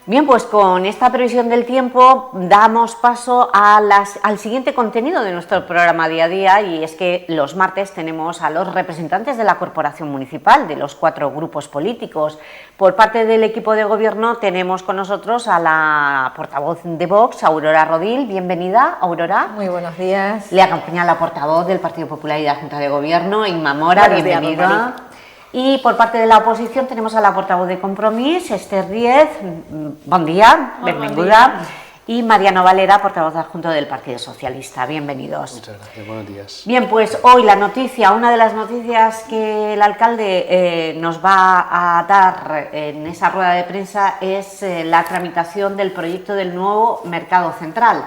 Bien, pues con esta previsión del tiempo damos paso a al siguiente contenido de nuestro programa día a día, y es que los martes tenemos a los representantes de la Corporación Municipal, de los 4 grupos políticos. Por parte del equipo de gobierno tenemos con nosotros a la portavoz de Vox, Aurora Rodil. Bienvenida, Aurora. Muy buenos días. Le acompaña la portavoz del Partido Popular y de la Junta de Gobierno, Inma Mora. Bienvenida. Y por parte de la oposición tenemos a la portavoz de Compromís, Esther Díez. Bon día, benvinguda. Y Mariano Valera, portavoz adjunto del Partido Socialista. Bienvenidos. Muchas gracias, buenos días. Bien, pues hoy la noticia, una de las noticias que el alcalde nos va a dar en esa rueda de prensa es la tramitación del proyecto del nuevo mercado central.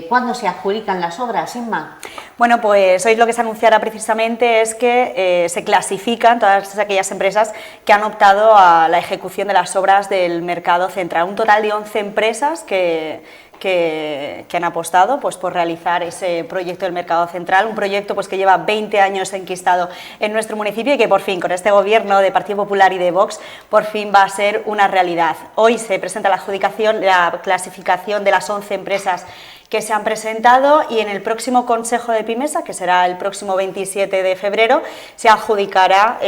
¿Cuándo se adjudican las obras, Inma? Bueno, pues hoy lo que se anunciará precisamente es que se clasifican todas aquellas empresas que han optado a la ejecución de las obras del mercado central. Un total de 11 empresas que han apostado pues, por realizar ese proyecto del mercado central, un proyecto pues, que lleva 20 años enquistado en nuestro municipio y que por fin, con este gobierno de Partido Popular y de Vox, por fin va a ser una realidad. Hoy se presenta la adjudicación, la clasificación de las 11 empresas que se han presentado, y en el próximo Consejo de Pimesa, que será el próximo 27 de febrero, se adjudicará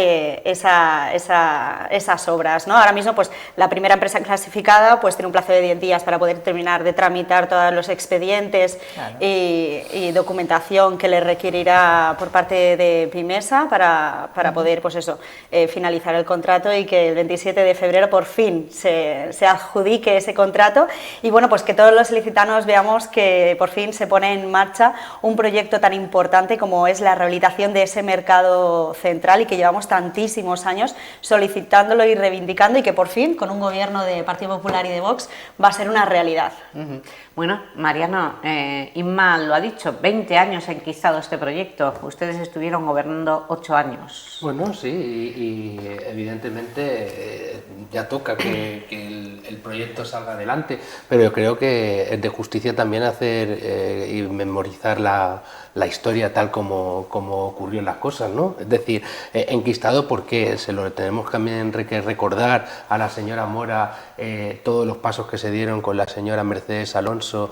esas obras, ¿no? Ahora mismo pues, la primera empresa clasificada pues, tiene un plazo de 10 días para poder terminar de tramitar todos los expedientes, claro, y documentación que le requerirá por parte de Pimesa para poder pues eso, finalizar el contrato, y que el 27 de febrero por fin se adjudique ese contrato, y bueno, pues que todos los ilicitanos veamos que por fin se pone en marcha un proyecto tan importante como es la rehabilitación de ese mercado central, y que llevamos tantísimos años solicitándolo y reivindicando, y que por fin, con un gobierno de Partido Popular y de Vox, va a ser una realidad. Bueno, Mariano, Inma lo ha dicho, 20 años ha enquistado este proyecto, ustedes estuvieron gobernando 8 años. Bueno, sí, y evidentemente ya toca que el proyecto salga adelante, pero yo creo que es de justicia también hacer y memorizar la historia tal como ocurrió las cosas, ¿no? Es decir, enquistado porque se lo tenemos también que recordar a la señora Mora todos los pasos que se dieron con la señora Mercedes Alonso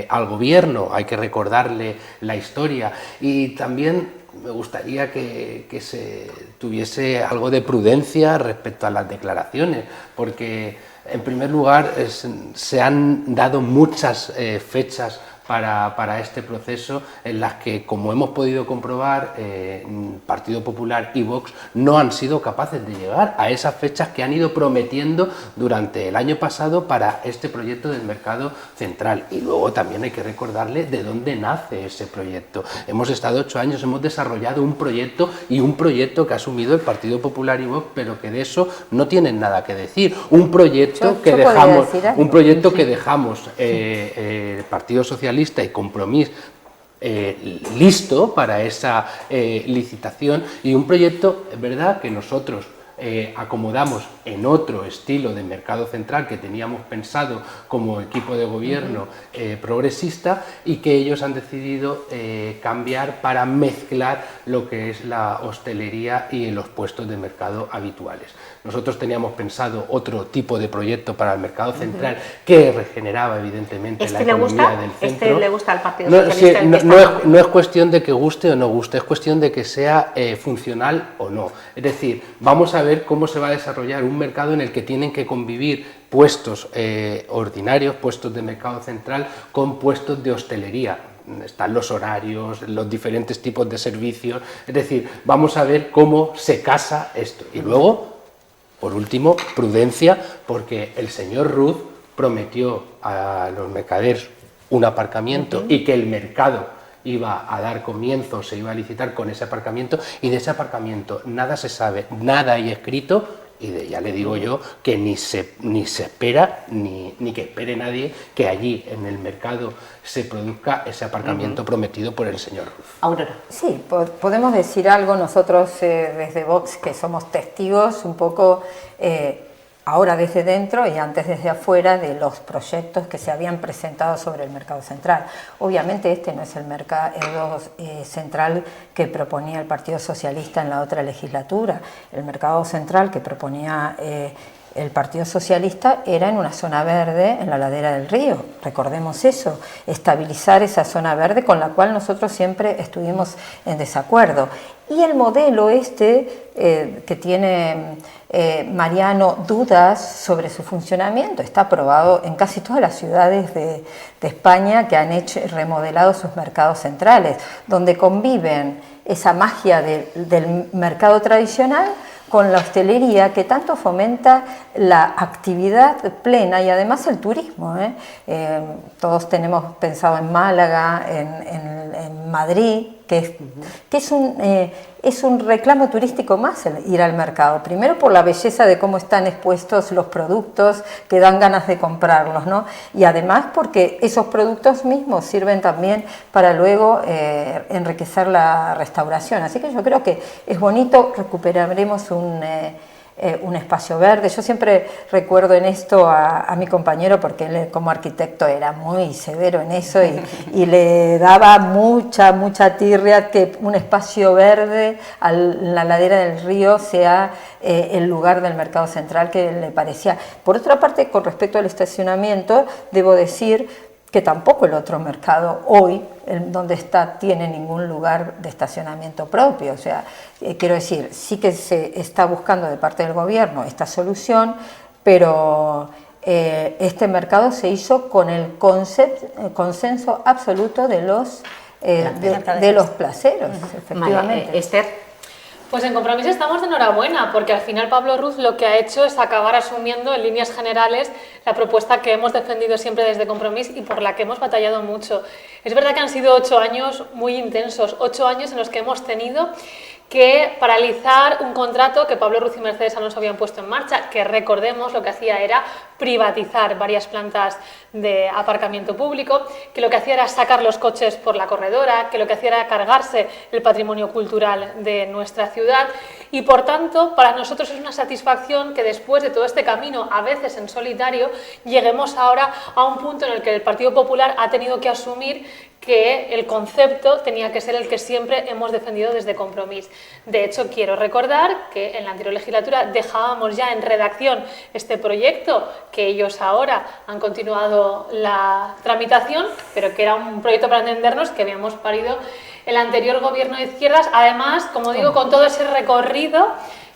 al gobierno, hay que recordarle la historia, y también me gustaría que se tuviese algo de prudencia respecto a las declaraciones, porque en primer lugar se han dado muchas fechas para este proceso, en las que, como hemos podido comprobar, Partido Popular y Vox no han sido capaces de llegar a esas fechas que han ido prometiendo durante el año pasado para este proyecto del mercado central. Y luego también hay que recordarle de dónde nace ese proyecto. Hemos estado 8 años, hemos desarrollado un proyecto, y un proyecto que ha asumido el Partido Popular y Vox, pero que de eso no tienen nada que decir. Un proyecto que dejamos el Partido Socialista y Compromís listo para esa licitación, y un proyecto, es verdad, que nosotros acomodamos en otro estilo de mercado central que teníamos pensado como equipo de gobierno progresista, y que ellos han decidido cambiar para mezclar lo que es la hostelería y los puestos de mercado habituales. Nosotros teníamos pensado otro tipo de proyecto para el mercado central que regeneraba evidentemente la economía del centro. ¿Este le gusta al Partido Socialista? No es cuestión de que guste o no guste, es cuestión de que sea funcional o no. Es decir, vamos a ver cómo se va a desarrollar un mercado en el que tienen que convivir puestos ordinarios, puestos de mercado central, con puestos de hostelería. Están los horarios, los diferentes tipos de servicios, es decir, vamos a ver cómo se casa esto. Y luego, por último, prudencia, porque el señor Ruz prometió a los mercaderes un aparcamiento y que el mercado iba a dar comienzo, se iba a licitar con ese aparcamiento, y de ese aparcamiento nada se sabe, nada hay escrito, y ya le digo yo que ni se espera, ni que espere nadie que allí en el mercado se produzca ese aparcamiento prometido por el señor Ruz. Aurora. Sí, podemos decir algo nosotros desde Vox, que somos testigos un poco ahora desde dentro y antes desde afuera de los proyectos que se habían presentado sobre el mercado central. Obviamente este no es el mercado central que proponía el Partido Socialista en la otra legislatura. El mercado central que proponía el Partido Socialista era en una zona verde en la ladera del río, recordemos eso, estabilizar esa zona verde con la cual nosotros siempre estuvimos en desacuerdo. Y el modelo que tiene Mariano dudas sobre su funcionamiento, está aprobado en casi todas las ciudades de España que han remodelado sus mercados centrales, donde conviven esa magia del mercado tradicional con la hostelería que tanto fomenta la actividad plena y además el turismo. Todos tenemos pensado en Málaga, en Madrid, que es un reclamo turístico más el ir al mercado. Primero por la belleza de cómo están expuestos los productos que dan ganas de comprarlos, ¿no? Y además porque esos productos mismos sirven también para luego enriquecer la restauración. Así que yo creo que es bonito, recuperaremos un espacio verde. Yo siempre recuerdo en esto a mi compañero porque él como arquitecto era muy severo en eso y le daba mucha tirria que un espacio verde a la ladera del río sea el lugar del mercado central que le parecía. Por otra parte, con respecto al estacionamiento, debo decir que tampoco el otro mercado hoy, donde está, tiene ningún lugar de estacionamiento propio. O sea, quiero decir, sí que se está buscando de parte del gobierno esta solución, pero este mercado se hizo con el consenso absoluto de los placeros, efectivamente. Esther. Pues en Compromís estamos de enhorabuena, porque al final Pablo Ruz lo que ha hecho es acabar asumiendo en líneas generales la propuesta que hemos defendido siempre desde Compromís y por la que hemos batallado mucho. Es verdad que han sido 8 años muy intensos, 8 años en los que hemos tenido que paralizar un contrato que Pablo Ruz y Mercedes Alonso habían puesto en marcha, que recordemos lo que hacía era privatizar varias plantas de aparcamiento público, que lo que hacía era sacar los coches por la corredora, que lo que hacía era cargarse el patrimonio cultural de nuestra ciudad y por tanto para nosotros es una satisfacción que después de todo este camino, a veces en solitario, lleguemos ahora a un punto en el que el Partido Popular ha tenido que asumir que el concepto tenía que ser el que siempre hemos defendido desde Compromís. De hecho, quiero recordar que en la anterior legislatura dejábamos ya en redacción este proyecto, que ellos ahora han continuado la tramitación, pero que era un proyecto para entendernos que habíamos parido el anterior gobierno de izquierdas, además, como digo, con todo ese recorrido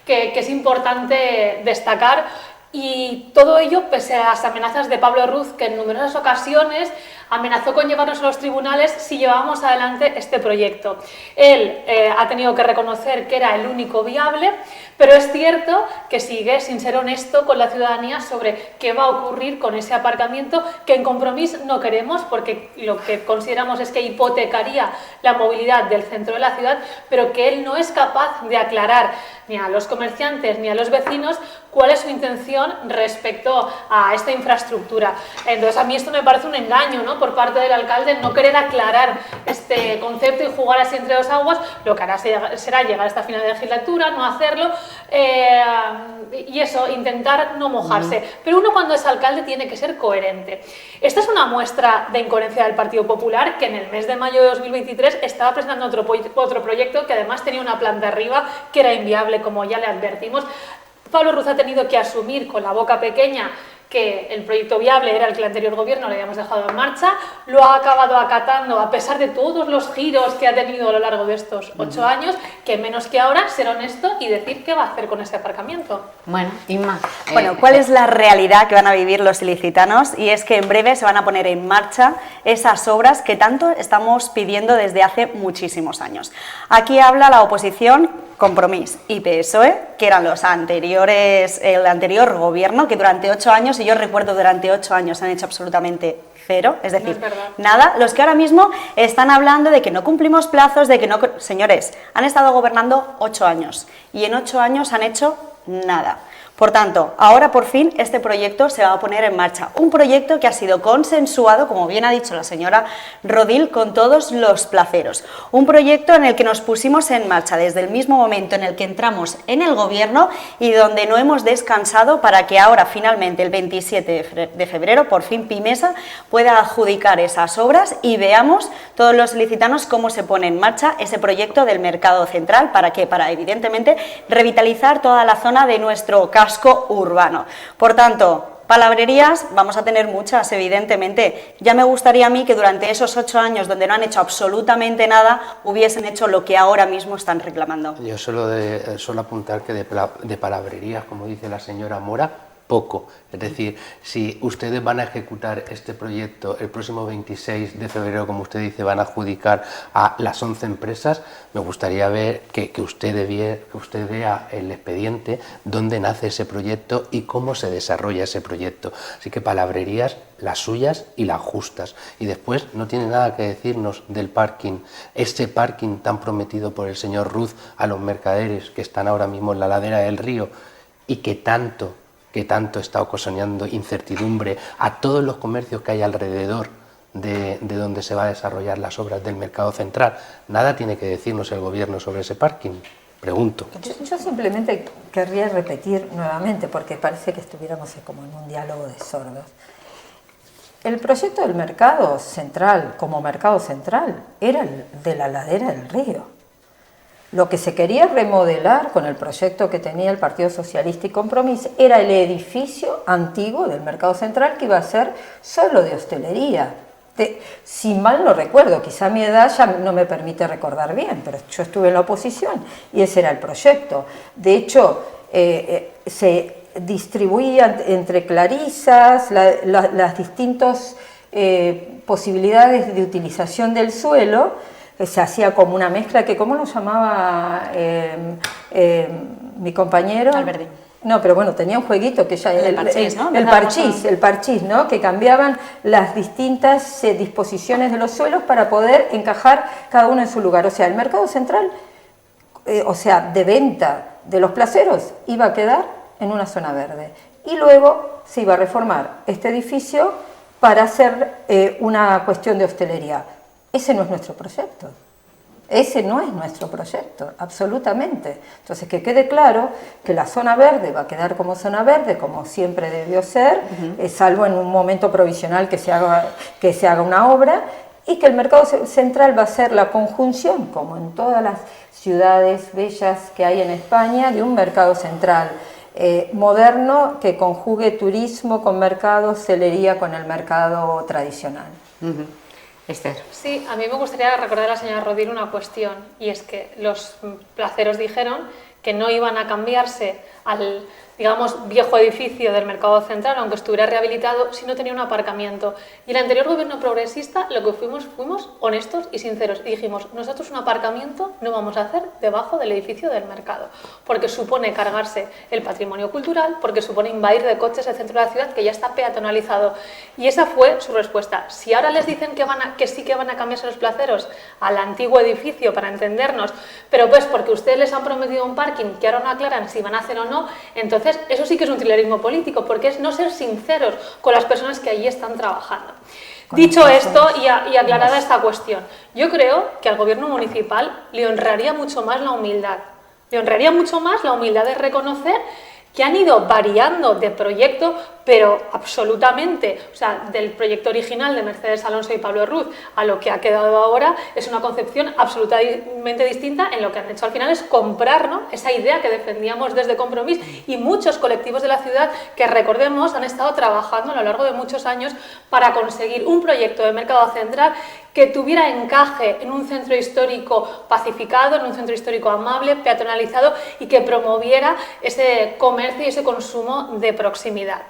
que es importante destacar. Y todo ello pese a las amenazas de Pablo Ruz, que en numerosas ocasiones amenazó con llevarnos a los tribunales si llevábamos adelante este proyecto. Él ha tenido que reconocer que era el único viable, pero es cierto que sigue sin ser honesto con la ciudadanía sobre qué va a ocurrir con ese aparcamiento que en Compromís no queremos, porque lo que consideramos es que hipotecaría la movilidad del centro de la ciudad, pero que él no es capaz de aclarar ni a los comerciantes ni a los vecinos cuál es su intención respecto a esta infraestructura. Entonces a mí esto me parece un engaño, ¿no?, por parte del alcalde, no querer aclarar este concepto y jugar así entre dos aguas. Lo que hará será llegar a esta final de legislatura, no hacerlo y eso, intentar no mojarse. Pero uno cuando es alcalde tiene que ser coherente. Esta es una muestra de incoherencia del Partido Popular, que en el mes de mayo de 2023 estaba presentando otro proyecto que además tenía una planta arriba que era inviable, como ya le advertimos. Pablo Ruz ha tenido que asumir con la boca pequeña que el proyecto viable era el que el anterior gobierno le habíamos dejado en marcha, lo ha acabado acatando a pesar de todos los giros que ha tenido a lo largo de estos 8 años, que menos que ahora ser honesto y decir qué va a hacer con ese aparcamiento. Bueno, Inma. Bueno, ¿cuál es la realidad que van a vivir los ilicitanos? Y es que en breve se van a poner en marcha esas obras que tanto estamos pidiendo desde hace muchísimos años. Aquí habla la oposición, Compromís y PSOE, que eran los anteriores, el anterior gobierno, que durante 8 años, y yo recuerdo durante 8 años, han hecho absolutamente cero, es decir, nada. Los que ahora mismo están hablando de que no cumplimos plazos, de que no... Señores, han estado gobernando 8 años y en 8 años han hecho nada. Por tanto, ahora por fin este proyecto se va a poner en marcha. Un proyecto que ha sido consensuado, como bien ha dicho la señora Rodil, con todos los placeros. Un proyecto en el que nos pusimos en marcha desde el mismo momento en el que entramos en el gobierno y donde no hemos descansado para que ahora finalmente el 27 de febrero por fin Pimesa pueda adjudicar esas obras y veamos todos los ilicitanos cómo se pone en marcha ese proyecto del mercado central. ¿Para qué? Para evidentemente revitalizar toda la zona de nuestro casco casco urbano. Por tanto, palabrerías vamos a tener muchas, evidentemente. Ya me gustaría a mí que durante esos 8 años donde no han hecho absolutamente nada, hubiesen hecho lo que ahora mismo están reclamando. Yo solo apuntar que de palabrerías, como dice la señora Mora, poco. Es decir, si ustedes van a ejecutar este proyecto el próximo 26 de febrero, como usted dice, van a adjudicar a las 11 empresas, me gustaría ver que usted vea el expediente, dónde nace ese proyecto y cómo se desarrolla ese proyecto. Así que palabrerías, las suyas y las justas. Y después no tiene nada que decirnos del parking, ese parking tan prometido por el señor Ruz a los mercaderes que están ahora mismo en la ladera del río y que tanto está ocasionando incertidumbre a todos los comercios que hay alrededor de donde se va a desarrollar las obras del mercado central. Nada tiene que decirnos el gobierno sobre ese parking, pregunto. Yo simplemente querría repetir nuevamente, porque parece que estuviéramos como en un diálogo de sordos. El proyecto del mercado central, como mercado central, era el de la ladera del río. Lo que se quería remodelar con el proyecto que tenía el Partido Socialista y Compromís era el edificio antiguo del Mercado Central, que iba a ser solo de hostelería. Si mal no recuerdo, quizá mi edad ya no me permite recordar bien, pero yo estuve en la oposición y ese era el proyecto. De hecho, se distribuían entre clarisas las distintas posibilidades de utilización del suelo. Se hacía como una mezcla que, ¿cómo lo llamaba mi compañero? Alberdi. No, pero bueno, tenía un jueguito que ya... El parchís, ¿no? El parchís, ¿no? Que cambiaban las distintas disposiciones de los suelos para poder encajar cada uno en su lugar. O sea, el mercado central, de venta de los placeros, iba a quedar en una zona verde. Y luego se iba a reformar este edificio para hacer una cuestión de hostelería. Ese no es nuestro proyecto. Ese no es nuestro proyecto, absolutamente. Entonces, que quede claro que la zona verde va a quedar como zona verde, como siempre debió ser, salvo en un momento provisional que se haga una obra, y que el mercado central va a ser la conjunción, como en todas las ciudades bellas que hay en España, de un mercado central moderno que conjugue turismo con mercado, hostelería con el mercado tradicional. Esther. Sí, a mí me gustaría recordar a la señora Rodil una cuestión, y es que los placeros dijeron que no iban a cambiarse al, digamos, viejo edificio del Mercado Central, aunque estuviera rehabilitado, si no tenía un aparcamiento. Y el anterior gobierno progresista lo que fuimos honestos y sinceros y dijimos, nosotros un aparcamiento no vamos a hacer debajo del edificio del mercado, porque supone cargarse el patrimonio cultural, porque supone invadir de coches el centro de la ciudad que ya está peatonalizado. Y esa fue su respuesta. Si ahora les dicen que sí que van a cambiarse los placeros al antiguo edificio, para entendernos, pero pues porque ustedes les han prometido un parking que ahora no aclaran si van a hacer o no, entonces eso sí que es un trilerismo político, porque es no ser sinceros con las personas que allí están trabajando. Dicho esto y aclarada esta cuestión, yo creo que al gobierno municipal le honraría mucho más la humildad. Le honraría mucho más la humildad de reconocer que han ido variando de proyecto, pero absolutamente, o sea, del proyecto original de Mercedes Alonso y Pablo Ruz a lo que ha quedado ahora es una concepción absolutamente distinta. En lo que han hecho al final es comprar, ¿no?, esa idea que defendíamos desde Compromís, y muchos colectivos de la ciudad que, recordemos, han estado trabajando a lo largo de muchos años para conseguir un proyecto de mercado central que tuviera encaje en un centro histórico pacificado, en un centro histórico amable, peatonalizado, y que promoviera ese comercio y ese consumo de proximidad.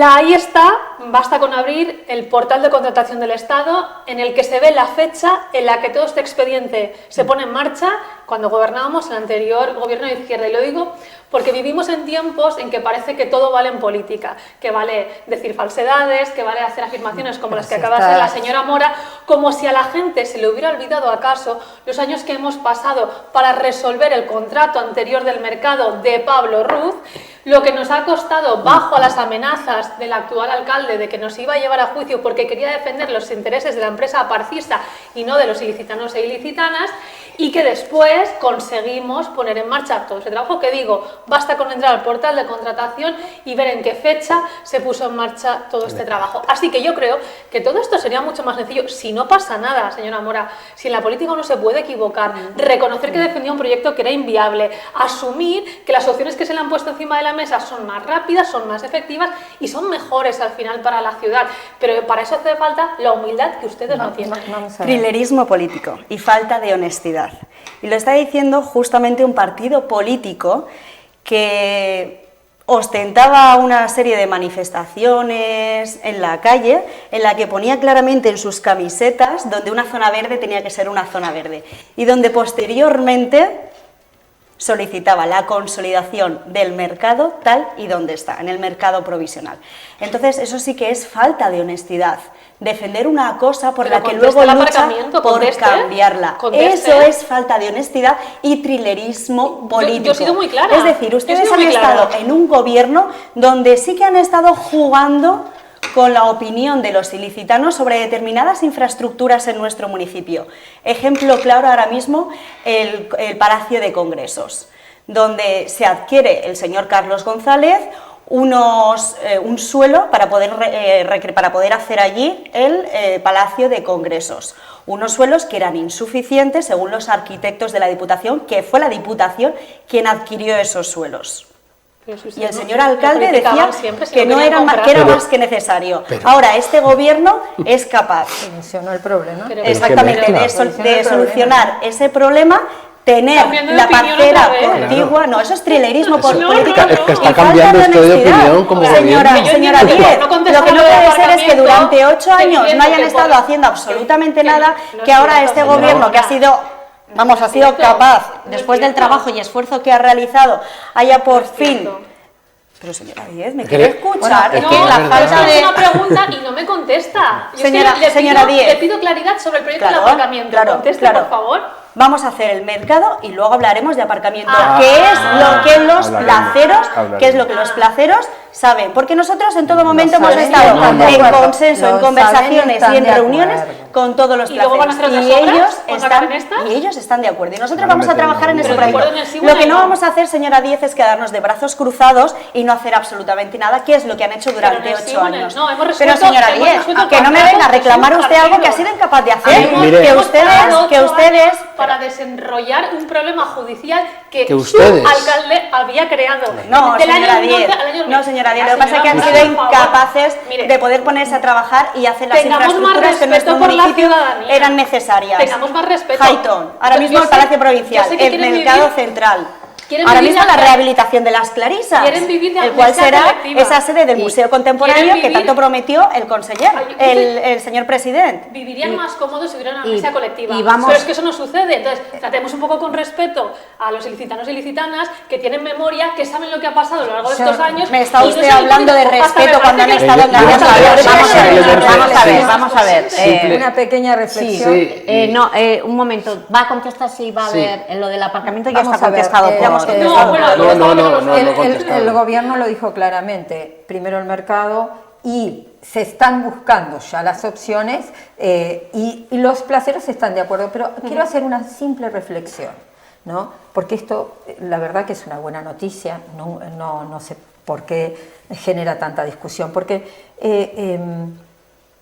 Ahí está, basta con abrir el portal de contratación del Estado, en el que se ve la fecha en la que todo este expediente se pone en marcha, cuando gobernábamos el anterior gobierno de izquierda. Y lo digo porque vivimos en tiempos en que parece que todo vale en política, que vale decir falsedades, que vale hacer afirmaciones como las que acaba de hacer la señora Mora, como si a la gente se le hubiera olvidado acaso los años que hemos pasado para resolver el contrato anterior del mercado de Pablo Ruz, lo que nos ha costado, bajo las amenazas del actual alcalde de que nos iba a llevar a juicio porque quería defender los intereses de la empresa aparcista y no de los ilicitanos e ilicitanas, y que después vez conseguimos poner en marcha todo ese trabajo que digo, basta con entrar al portal de contratación y ver en qué fecha se puso en marcha todo este trabajo. Así que yo creo que todo esto sería mucho más sencillo si no pasa nada, señora Mora, si en la política uno se puede equivocar, reconocer que defendía un proyecto que era inviable, asumir que las opciones que se le han puesto encima de la mesa son más rápidas, son más efectivas y son mejores al final para la ciudad, pero para eso hace falta la humildad que ustedes no tienen. Trillerismo político y falta de honestidad. Y lo está diciendo justamente un partido político que ostentaba una serie de manifestaciones en la calle en la que ponía claramente en sus camisetas donde una zona verde tenía que ser una zona verde y donde posteriormente solicitaba la consolidación del mercado tal y donde está, en el mercado provisional. Entonces, eso sí que es falta de honestidad. Defender una cosa por la que luego lucha por cambiarla. Eso es falta de honestidad y trillerismo político. Yo he sido muy clara. Es decir, ustedes han estado en un gobierno donde sí que han estado jugando con la opinión de los ilicitanos sobre determinadas infraestructuras en nuestro municipio. Ejemplo claro ahora mismo, el Palacio de Congresos, donde se adquiere el señor Carlos González un suelo para poder hacer allí el Palacio de Congresos. Unos suelos que eran insuficientes según los arquitectos de la Diputación, que fue la Diputación quien adquirió esos suelos. Y el señor alcalde decía que no era más que necesario. Ahora, este gobierno es capaz solucionó el problema. Exactamente, de solucionar ese problema, tener la parcela contigua. No, eso es trillerismo político. Es que está cambiando usted de opinión como señora Díez, lo que no puede ser es que durante 8 años no hayan estado haciendo absolutamente nada, que ahora este gobierno que ha sido capaz, después del trabajo y esfuerzo que ha realizado, haya por fin... Pero señora Díez, ¿me quiere escuchar? Es que la falta de... una pregunta y no me contesta. Señora Díez, le pido claridad sobre el proyecto del aparcamiento. Conteste, por favor. Vamos a hacer el mercado y luego hablaremos de aparcamiento, que es lo que los placeros saben, porque nosotros en todo momento hemos estado en consenso, en conversaciones y en reuniones con todos los placeros, y ellos están de acuerdo, y nosotros vamos a trabajar en ese proyecto. Lo que no vamos a hacer, señora Díez, es quedarnos de brazos cruzados y no hacer absolutamente nada, que es lo que han hecho durante 8 años. Pero señora Díez, que no me venga a reclamar usted algo que ha sido incapaz de hacer, que ustedes para desenrollar un problema judicial que su alcalde había creado. No, señora Díez, lo que pasa es que han sido incapaces de poder ponerse a trabajar y hacer las infraestructuras que en nuestro municipio eran necesarias. Tengamos más respeto. Highton, ahora mismo el Palacio Provincial, el Mercado Central. Ahora mismo la rehabilitación de las Clarisas, el cual será esa sede del Museo Contemporáneo que tanto prometió el conseller, el señor presidente. Vivirían más cómodos si hubiera una mesa colectiva, pero es que eso no sucede. Entonces, tratemos un poco con respeto a los ilicitanos y ilicitanas que tienen memoria, que saben lo que ha pasado a lo largo de estos años. Me está usted hablando de respeto cuando han estado en la mesa. Vamos a ver. Una pequeña reflexión. Un momento. Va a contestar si va a haber lo del aparcamiento, ya está contestado por... El gobierno lo dijo claramente, primero el mercado y se están buscando ya las opciones y los placeros están de acuerdo, pero quiero hacer una simple reflexión, ¿no? Porque esto, la verdad que es una buena noticia, no sé por qué genera tanta discusión, porque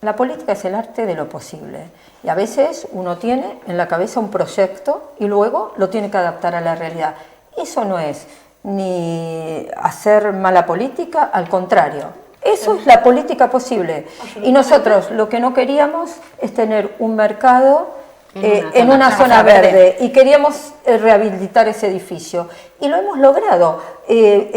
la política es el arte de lo posible y a veces uno tiene en la cabeza un proyecto y luego lo tiene que adaptar a la realidad. Eso no es ni hacer mala política, al contrario, eso es la política posible. Y nosotros lo que no queríamos es tener un mercado en una zona verde y queríamos rehabilitar ese edificio y lo hemos logrado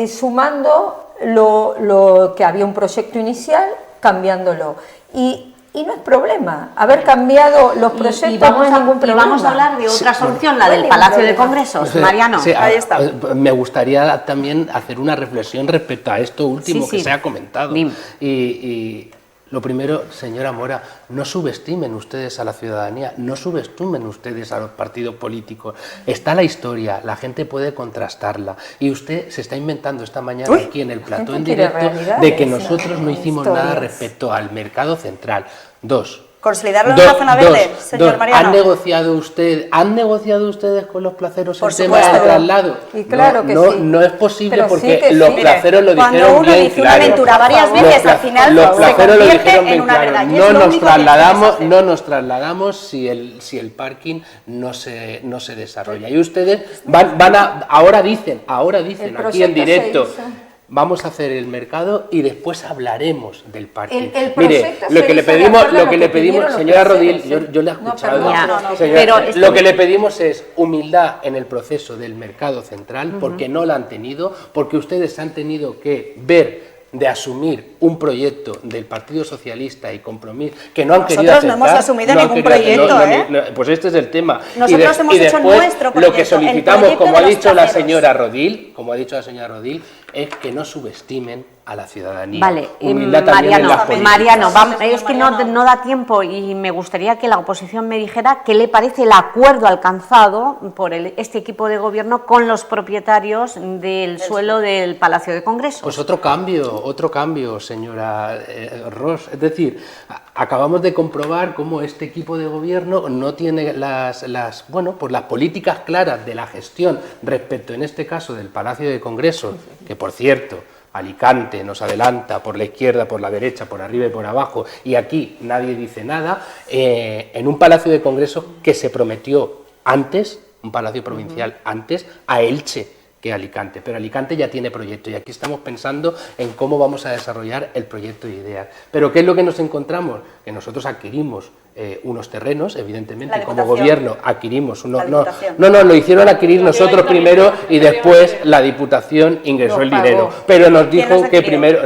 sumando lo que había un proyecto inicial, cambiándolo. Y no es problema, haber cambiado los proyectos no es ningún problema. Y vamos a hablar de otra solución, la del Palacio de Congresos. Mariano, ahí está. Me gustaría también hacer una reflexión respecto a esto último que se ha comentado. Y lo primero, señora Mora, no subestimen ustedes a la ciudadanía, no subestimen ustedes a los partidos políticos. Está la historia, la gente puede contrastarla. Y usted se está inventando esta mañana aquí en el plató en directo de que nosotros no hicimos nada respecto al mercado central. 2, consolidarlo en una zona verde, señor Mariano. ¿Han negociado ustedes con los placeros Por el tema supuesto. del traslado? Y claro que sí. No es posible Pero porque sí que los sí. placeros lo Cuando dijeron uno bien dice una claro. aventura varias veces, al final los se placeros lo convierte dijeron en bien una claro. verdad. Y es No lo nos único que trasladamos, quieres no nos trasladamos si el parking no se desarrolla. Y ustedes ahora dicen aquí en directo, vamos a hacer el mercado y después hablaremos del parking. El Mire, proyecto lo se que le hizo de pedimos, acuerdo a lo que lo le que pedimos, pidieron los señora Rodil, placeros, yo le he No, escuchado. perdón, Señora, pero lo que le pedimos es humildad en el proceso del mercado central, porque no la han tenido, porque ustedes han tenido que ver de asumir un proyecto del Partido Socialista y Compromís que no han querido Nosotros aceptar. no hemos asumido no han ningún querido proyecto, pues este es el tema. Nosotros hemos hecho después, nuestro lo que proyecto, el solicitamos, proyecto como de ha los dicho la placeros. señora Rodil, es que no subestimen a la ciudadanía. Vale, Humildad también en las políticas. Mariano, es que no da tiempo y me gustaría que la oposición me dijera qué le parece el acuerdo alcanzado por este equipo de gobierno con los propietarios del suelo del Palacio de Congresos. Pues otro cambio, señora Ross. Es decir, acabamos de comprobar cómo este equipo de gobierno no tiene las políticas claras de la gestión respecto, en este caso, del Palacio de Congresos, que por cierto, Alicante nos adelanta por la izquierda, por la derecha, por arriba y por abajo, y aquí nadie dice nada, en un Palacio de Congresos que se prometió antes, un Palacio Provincial antes, a Elche que Alicante, pero Alicante ya tiene proyecto y aquí estamos pensando en cómo vamos a desarrollar el proyecto de ideas. Pero ¿qué es lo que nos encontramos? Que nosotros adquirimos unos terrenos, evidentemente, como gobierno adquirimos unos... No, lo hicieron adquirir nosotros primero y después la Diputación ingresó el dinero. Pero nos dijo que primero...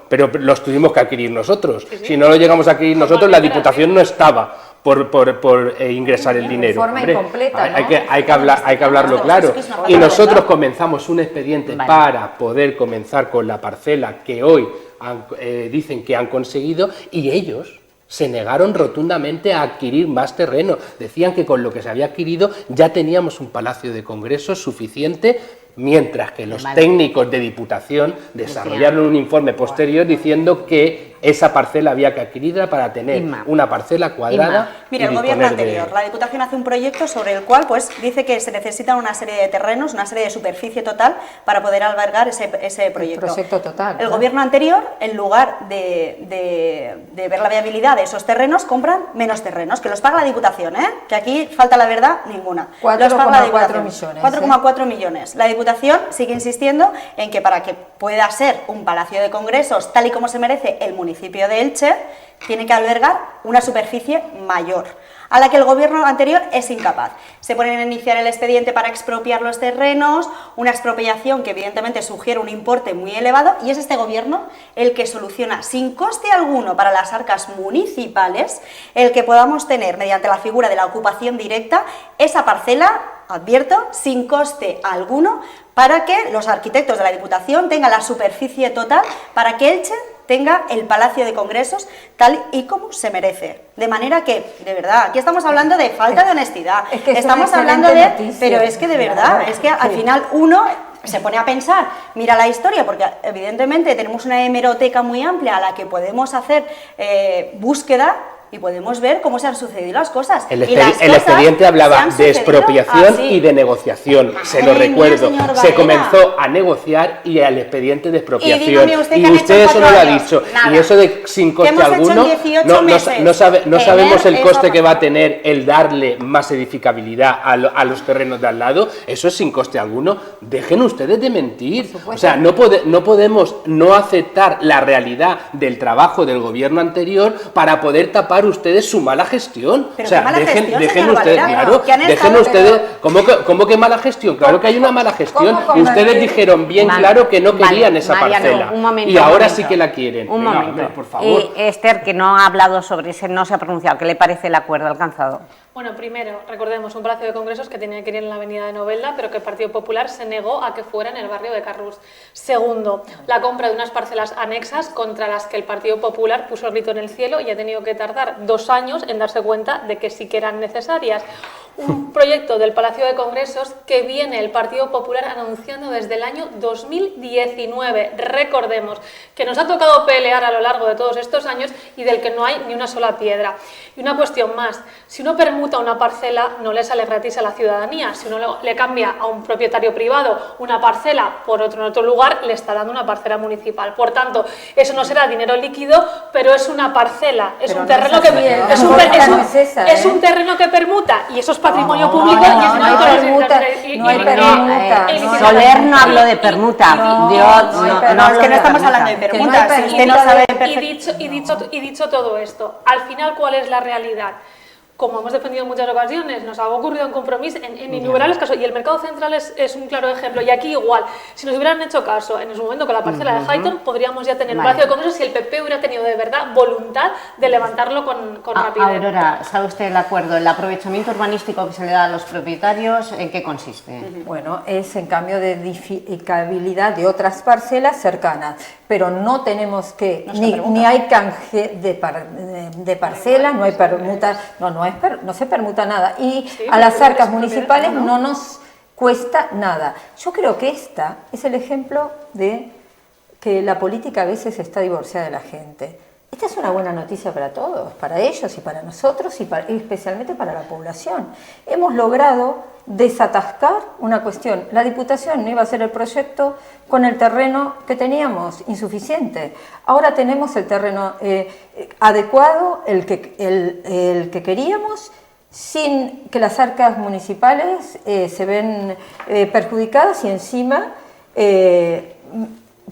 pero los tuvimos que adquirir nosotros. Si no lo llegamos a adquirir nosotros, la Diputación no estaba por ingresar el dinero. De forma incompleta, ¿no? Hay que hablarlo claro. Y nosotros comenzamos un expediente para poder comenzar con la parcela que hoy dicen que han conseguido, y ellos se negaron rotundamente a adquirir más terreno. Decían que con lo que se había adquirido ya teníamos un Palacio de Congresos suficiente, mientras que los técnicos de Diputación desarrollaron un informe posterior diciendo que esa parcela había que adquirirla para tener una parcela cuadrada. Mira, el gobierno anterior, la Diputación hace un proyecto sobre el cual dice que se necesitan una serie de terrenos, una serie de superficie total para poder albergar ese proyecto. El proyecto total. El gobierno anterior, en lugar de ver la viabilidad de esos terrenos, compran menos terrenos, que los paga la Diputación, que aquí falta la verdad ninguna. 4,4 millones. 4,4 millones. La Diputación sigue insistiendo en que para que pueda ser un Palacio de Congresos tal y como se merece el municipio de Elche, tiene que albergar una superficie mayor, a la que el gobierno anterior es incapaz. Se ponen a iniciar el expediente para expropiar los terrenos, una expropiación que evidentemente sugiere un importe muy elevado, y es este gobierno el que soluciona sin coste alguno para las arcas municipales el que podamos tener, mediante la figura de la ocupación directa, esa parcela, advierto, sin coste alguno, para que los arquitectos de la Diputación tengan la superficie total para que Elche tenga el Palacio de Congresos tal y como se merece. De manera que, de verdad, aquí estamos hablando de falta de honestidad, estamos hablando de... noticia. Pero es que de verdad, es que al final uno se pone a pensar, mira la historia, porque evidentemente tenemos una hemeroteca muy amplia a la que podemos hacer búsqueda, y podemos ver cómo se han sucedido las cosas. El expediente hablaba de expropiación y de negociación, se lo recuerdo. Se comenzó a negociar y al expediente de expropiación. Y usted eso no lo ha dicho. Y eso de sin coste alguno, no sabemos el coste que va a tener el darle más edificabilidad a los terrenos de al lado. Eso es sin coste alguno. Dejen ustedes de mentir. O sea, no podemos no aceptar la realidad del trabajo del gobierno anterior para poder tapar ustedes su mala gestión. Pero o sea, dejen ustedes, claro, dejen ustedes, ¿cómo que mala gestión? Claro que hay una mala gestión. Y ustedes dijeron bien claro que no querían esa parcela. Y ahora sí que la quieren. Un momento. Hombre, por favor. Esther, que no ha hablado sobre ese, no se ha pronunciado. ¿Qué le parece el acuerdo alcanzado? Bueno, primero, recordemos un Palacio de Congresos que tenía que ir en la avenida de Novelda, pero que el Partido Popular se negó a que fuera en el barrio de Carrús. Segundo, la compra de unas parcelas anexas contra las que el Partido Popular puso el grito en el cielo y ha tenido que tardar 2 años en darse cuenta de que sí que eran necesarias. Un proyecto del Palacio de Congresos que viene el Partido Popular anunciando desde el año 2019. Recordemos que nos ha tocado pelear a lo largo de todos estos años y del que no hay ni una sola piedra. Y una cuestión más, si uno permuta una parcela no le sale gratis a la ciudadanía, si uno le cambia a un propietario privado una parcela por otro en otro lugar, le está dando una parcela municipal. Por tanto, eso no será dinero líquido, pero es una parcela, es un terreno que es un terreno que permuta y eso es patrimonio público y no hay permuta. Soler no habló de permuta. No, es que no estamos hablando de permuta. Si usted no sabe y dicho todo esto, al final, ¿cuál es la realidad? Como hemos defendido en muchas ocasiones, nos ha ocurrido en Compromís en innumerables casos, y el mercado central es un claro ejemplo, y aquí igual, si nos hubieran hecho caso en su momento con la parcela de Highton, podríamos ya tener un Palacio de Congresos si el PP hubiera tenido de verdad voluntad de levantarlo con rapidez. Aurora, ¿sabe usted el acuerdo? ¿El aprovechamiento urbanístico que se le da a los propietarios, en qué consiste? Bueno, es en cambio de edificabilidad de otras parcelas cercanas, pero no tenemos que, ni hay canje de parcela, no hay permuta, no se permuta nada, y a las arcas municipales no nos cuesta nada. Yo creo que esta es el ejemplo de que la política a veces está divorciada de la gente. Esta es una buena noticia para todos, para ellos y para nosotros, y especialmente para la población. Hemos logrado desatascar una cuestión. La Diputación no iba a hacer el proyecto con el terreno que teníamos, insuficiente. Ahora tenemos el terreno adecuado, el que queríamos, sin que las arcas municipales se ven perjudicadas, y encima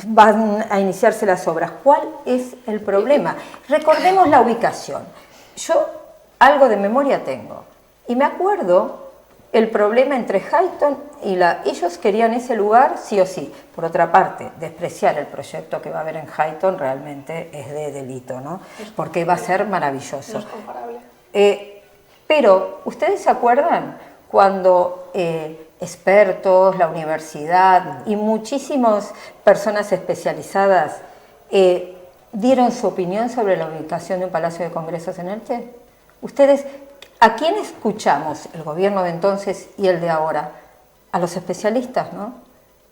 van a iniciarse las obras. ¿Cuál es el problema? Recordemos la ubicación. Yo algo de memoria tengo, y me acuerdo el problema entre Highton y ellos querían ese lugar sí o sí. Por otra parte, despreciar el proyecto que va a haber en Highton realmente es de delito, ¿no? Porque va a ser maravilloso. No es comparable. Pero, ¿ustedes se acuerdan cuando expertos, la universidad y muchísimas personas especializadas dieron su opinión sobre la ubicación de un Palacio de Congresos en Elche? Ustedes, ¿a quién escuchamos? El gobierno de entonces y el de ahora. A los especialistas, ¿no?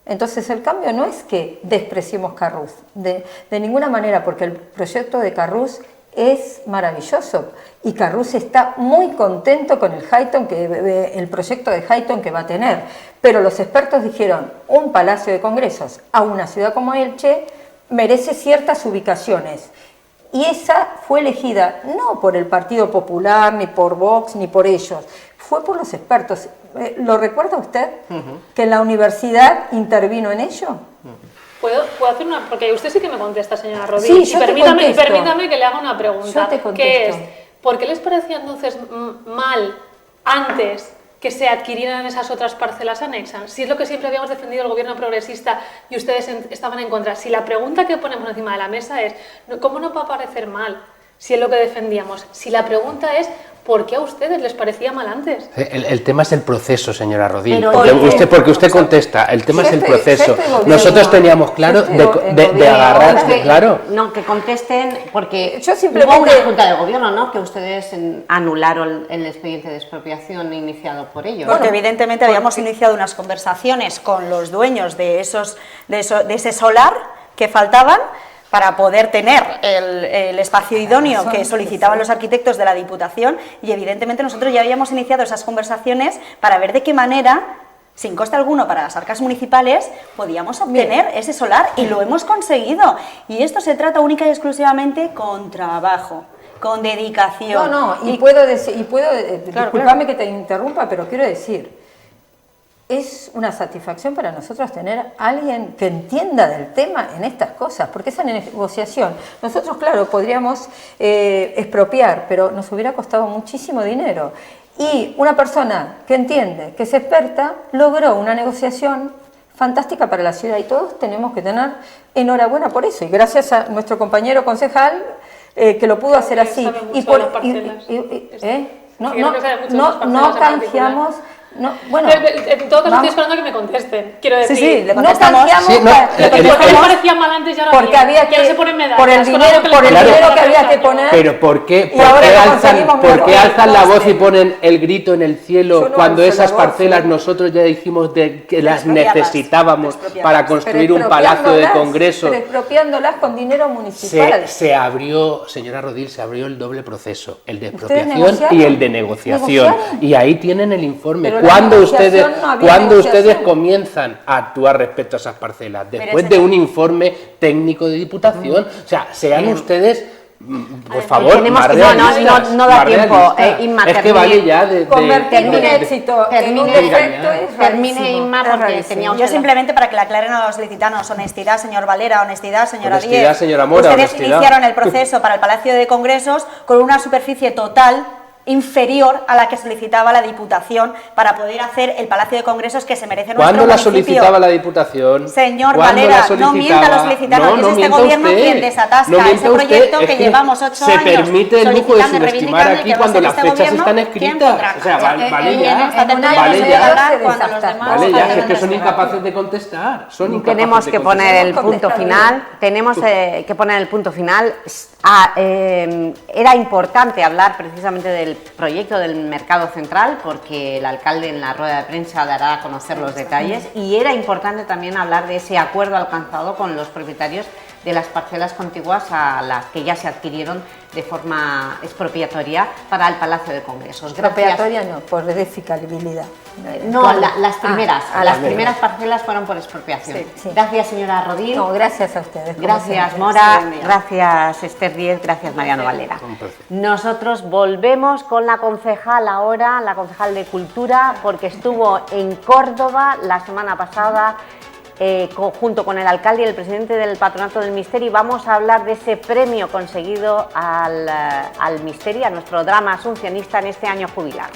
Entonces el cambio no es que despreciemos Carrús, de ninguna manera, porque el proyecto de Carrús es maravilloso y Carrús está muy contento con el proyecto de Highton que va a tener, pero los expertos dijeron, un Palacio de Congresos a una ciudad como Elche merece ciertas ubicaciones, y esa fue elegida no por el Partido Popular, ni por Vox, ni por ellos, fue por los expertos. ¿Lo recuerda usted? Que la universidad intervino en ello. ¿Puedo hacer una? Porque usted sí que me contesta, señora Rodríguez. Sí, y permítame que le haga una pregunta. Que es, ¿por qué les parecía entonces mal antes que se adquirieran esas otras parcelas anexas? Si es lo que siempre habíamos defendido el gobierno progresista y ustedes estaban en contra. Si la pregunta que ponemos encima de la mesa es, ¿cómo no va a parecer mal si es lo que defendíamos? Si la pregunta es, ¿por qué a ustedes les parecía mal antes? El tema es el proceso, señora Rodríguez. Porque usted contesta, el tema es el proceso. Nosotros teníamos claro de agarrar, claro. No, que contesten, porque yo simplemente, hubo una junta de gobierno, ¿no?, que ustedes anularon el expediente de expropiación iniciado por ellos. Porque evidentemente habíamos iniciado unas conversaciones con los dueños de ese solar que faltaban, para poder tener el espacio idóneo que solicitaban los arquitectos de la Diputación, y evidentemente nosotros ya habíamos iniciado esas conversaciones para ver de qué manera, sin coste alguno para las arcas municipales, podíamos obtener ese solar, y lo hemos conseguido. Y esto se trata única y exclusivamente con trabajo, con dedicación. Discúlpame que te interrumpa, pero quiero decir, es una satisfacción para nosotros tener a alguien que entienda del tema en estas cosas, porque esa negociación, nosotros claro, podríamos expropiar, pero nos hubiera costado muchísimo dinero, y una persona que entiende, que es experta, logró una negociación fantástica para la ciudad, y todos tenemos que tener enhorabuena por eso, y gracias a nuestro compañero concejal que lo pudo hacer así. No canjeamos No, bueno, en todo caso estoy esperando a que me contesten. Quiero decir, Sí, le no contestamos. canjeamos Sí, no, porque porque a mí me cogemos- parecía mal antes y ahora porque bien. había Que no se ponen medallas, por el con dinero, algo que les por el Claro. dinero que parece había que año. poner. Pero ¿por qué, Y ahora lo alzan, conseguimos por qué mejor. alzan la voz y ponen el grito en el Yo cielo no cuando alzo esas la voz, parcelas sí. nosotros ya dijimos que las expropiarlas, necesitábamos expropiarlas. para construir un palacio de congresos? Pero expropiándolas con dinero municipal. Se abrió, señora Rodil, se abrió el doble proceso, el de ¿Ustedes expropiación negociaron? y el de negociación. ¿Negociaron? Y ahí tienen el informe. Pero la ¿Cuándo negociación no había cuándo ustedes negociación? comienzan a actuar respecto a esas parcelas? Después Mire, de señor. un informe técnico de Diputación. O sea, sean ustedes, por favor, tenemos más que- no, no, realistas, no da más tiempo, realistas. Inma, Es que termine. vale ya de Convertir un termine, éxito en un termine, defecto es termine, rarísimo, Inma, es porque rarísimo. tenía Yo usted simplemente para que le aclaren a los licitanos, honestidad, señor Valera, honestidad, señora Honestidad, Díez. señora Mora, Ustedes honestidad. iniciaron el proceso para el Palacio de Congresos con una superficie total inferior a la que solicitaba la Diputación para poder hacer el Palacio de Congresos que se merece nuestro ¿Cuándo la municipio. solicitaba la Diputación? Señor ¿Cuándo Valera, la no solicitaba? mienta a los licitanos, No, que no es este mienta gobierno usted. quien desatasca No ese mienta usted, proyecto es que llevamos 8 se años permite el lujo de solicitando y subestimar reivindicando aquí y que cuando va a las ser este fechas están gobierno quien escritas. pondrá O sea, vale ya. en un año Vale se ya. desastra. Vale, ya, Vamos es que a son ver. incapaces de contestar. Son incapaces Tenemos de que contestar. poner el punto Contestar final. Tenemos que poner el punto final. Era importante hablar precisamente del proyecto del mercado central porque el alcalde en la rueda de prensa dará a conocer los detalles y era importante también hablar de ese acuerdo alcanzado con los propietarios de las parcelas contiguas a las que ya se adquirieron de forma expropiatoria para el Palacio de Congresos. Expropiatoria no, por desficabilidad. No, Claro. las primeras. las las primeras parcelas fueron por expropiación. Sí, sí. Gracias, señora Rodil. No, gracias a ustedes. como Gracias, siempre. Mora. buen día. Gracias, Esther Díez. Gracias, Mariano Valera. Un placer. Nosotros volvemos con la concejal ahora, la concejal de Cultura, porque estuvo en Córdoba la semana pasada junto con el alcalde y el presidente del Patronato del Misteri. Vamos a hablar de ese premio conseguido al Misteri, a nuestro drama asuncionista en este año jubilar.